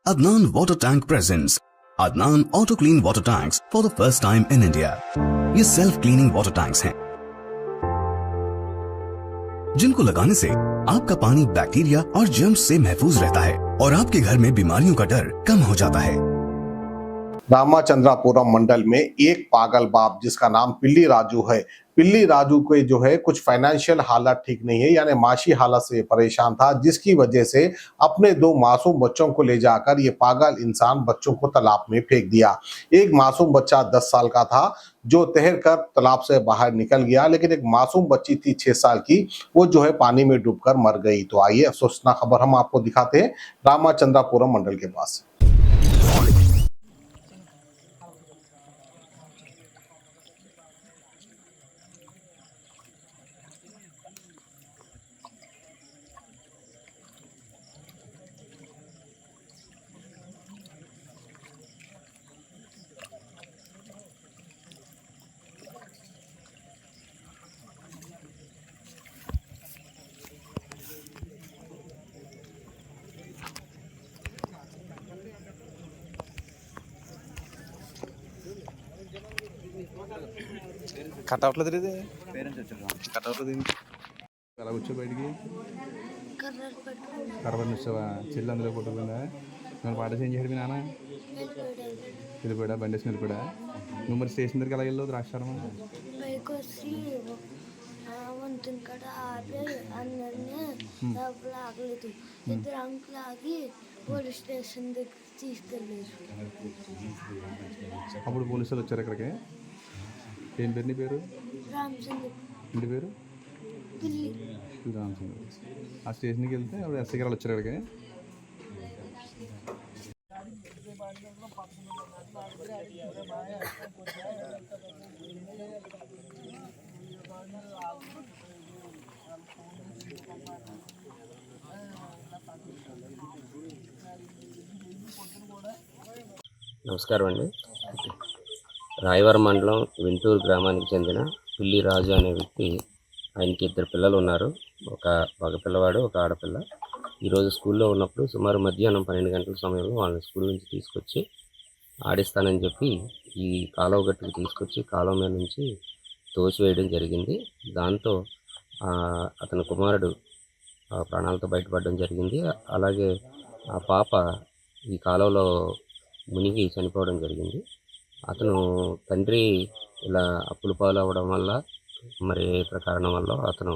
Adnan Water Tank presents Adnan Auto Clean Water Tanks for the first time in India. ये self cleaning water tanks हैं जिनको लगाने से आपका पानी बैक्टीरिया और जर्म्स से महफूज रहता है और आपके घर में बीमारियों का डर कम हो जाता है। रामाचंद्रापुरम मंडल में एक पागल बाप जिसका नाम पिल्ली राजू है। पिल्ली राजू के जो है कुछ फाइनेंशियल हालत ठीक नहीं है, यानी माशी हालत से परेशान था, जिसकी वजह से अपने दो मासूम बच्चों को ले जाकर ये पागल इंसान बच्चों को तालाब में फेंक दिया। एक मासूम बच्चा 10 साल का था जो तैर कर तालाब से बाहर निकल गया, लेकिन एक मासूम बच्ची थी 6 साल की, वो जो है पानी में डूबकर मर गई। तो आइए अफसोसनाक खबर हम आपको दिखाते हैं रामाचंद्रापुरम मंडल के पास। కట్ అవట్లేదు ఇది పేరెంట్స్ వచ్చారు కట్ అవుతుంది అలా వచ్చా బయటికి కర్ర వచ్చావా చెల్లి అందులో కొట్టుకుందా నేను పాట చేంజ్ చేయడం నాన్న వెళ్ళిపోయా బండి వేసి వెళ్ళిపోయా నువ్వు మరి స్టేషన్ దగ్గరికి ఎలా వెళ్ళవు ద్రాక్షారం అప్పుడు పోలీసులు వచ్చారు ఇక్కడికి ఏం పేరు నీ పేరు ఇంటి పేరు రామచంద్ర ఆ స్టేషన్కి వెళ్తే అప్పుడు ఎస్ఐ గారు వచ్చారు ఇక్కడికి నమస్కారం అండి. రాయవరం మండలం వింటూరు గ్రామానికి చెందిన పిల్లి రాజు అనే వ్యక్తి, ఆయనకి 2 పిల్లలు ఉన్నారు. ఒక మగ పిల్లవాడు, ఒక ఆడపిల్ల. ఈరోజు స్కూల్లో ఉన్నప్పుడు సుమారు మధ్యాహ్నం 12 గంటల సమయంలో వాళ్ళని స్కూల్ నుంచి తీసుకొచ్చి ఆడిస్తానని చెప్పి ఈ కాలువ గట్టుకు తీసుకొచ్చి కాలువ మీద నుంచి తోసివేయడం జరిగింది. దాంతో అతని కుమారుడు ప్రాణాలతో బయటపడడం జరిగింది. అలాగే ఆ పాప ఈ కాలువలో మునిగి చనిపోవడం జరిగింది. అతను తండ్రి ఇలా అప్పుల పాలు అవ్వడం వల్ల మరి ఇతర కారణం వల్ల అతను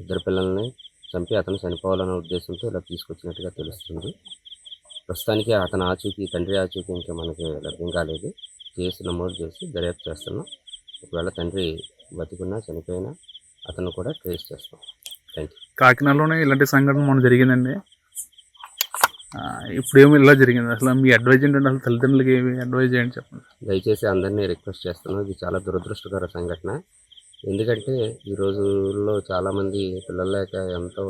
2 పిల్లల్ని చంపి అతను చనిపోవాలనే ఉద్దేశంతో ఇలా తీసుకొచ్చినట్టుగా తెలుస్తుంది. ప్రస్తుతానికి అతని ఆచూకీ, తండ్రి ఆచూకీ ఇంకా మనకి లభ్యం కాలేదు. కేసు నమోదు చేసి దర్యాప్తు చేస్తున్నాం. ఒకవేళ తండ్రి బతికున్నా చనిపోయినా అతను కూడా ట్రేస్ చేస్తాం. Thank you. కాకినాడలోనే ఇలాంటి సంఘటన మొన్న జరిగిందండి. ఇప్పుడేమో ఇలా జరిగింది. అసలు మీ అడ్వైజ్ ఏంటంటే అసలు తల్లిదండ్రులకి ఏమి అడ్వైజ్ చేయండి చెప్పండి. దయచేసి అందరినీ రిక్వెస్ట్ చేస్తున్నాను, ఇది చాలా దురదృష్టకర సంఘటన. ఎందుకంటే ఈ రోజుల్లో చాలామంది పిల్లలు లేక ఎంతో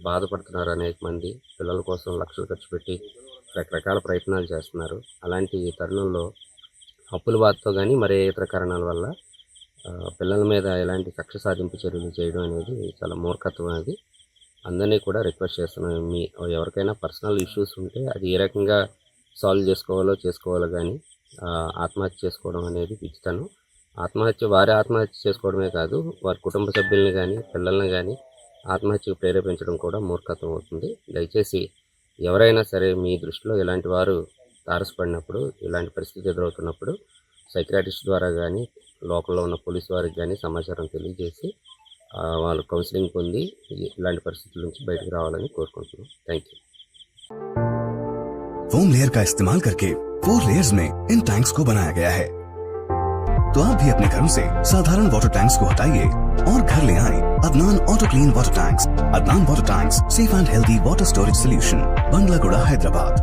బాధపడుతున్నారు. అనేక మంది పిల్లల కోసం లక్షలు ఖర్చు పెట్టి రకరకాల ప్రయత్నాలు చేస్తున్నారు. అలాంటి తరుణంలో అప్పుల బాధతో కానీ మరే ఇతర కారణాల వల్ల పిల్లల మీద ఎలాంటి కక్ష సాధింపు చర్యలు చేయడం అనేది చాలా మూర్ఖత్వం. అది అందరినీ కూడా రిక్వెస్ట్ చేస్తున్నాను. మీ ఎవరికైనా పర్సనల్ ఇష్యూస్ ఉంటే అది ఏ రకంగా సాల్వ్ చేసుకోవాలో కానీ ఆత్మహత్య చేసుకోవడం అనేది పిచ్చితనం. వారి ఆత్మహత్య చేసుకోవడమే కాదు, వారి కుటుంబ సభ్యుల్ని కానీ పిల్లల్ని కానీ ఆత్మహత్యకు ప్రేరేపించడం కూడా మూర్ఖత్వం అవుతుంది. దయచేసి ఎవరైనా సరే మీ దృష్టిలో ఇలాంటి వారు తారసపడినప్పుడు, ఇలాంటి పరిస్థితి ఎదురవుతున్నప్పుడు సైకియాట్రిస్ట్ ద్వారా కానీ లోకల్లో ఉన్న పోలీసు వారికి కానీ సమాచారం తెలియజేసి వాళ్ళు కౌన్సిలింగ్ పొంది ఇలాంటి పరిస్థితుల నుంచి బయటకు రావాలని కోరుకుంటున్నాం. Thank you. फोम लेयर का इस्तेमाल करके 4 लेयर्स में इन टैंक्स को बनाया गया है। तो आप भी अपने घरों से साधारण वाटर टैंक्स को हटाइए और घर ले आए Adnan auto clean water tanks. Adnan water tanks, safe and healthy water storage solution, Banglaguda, Hyderabad.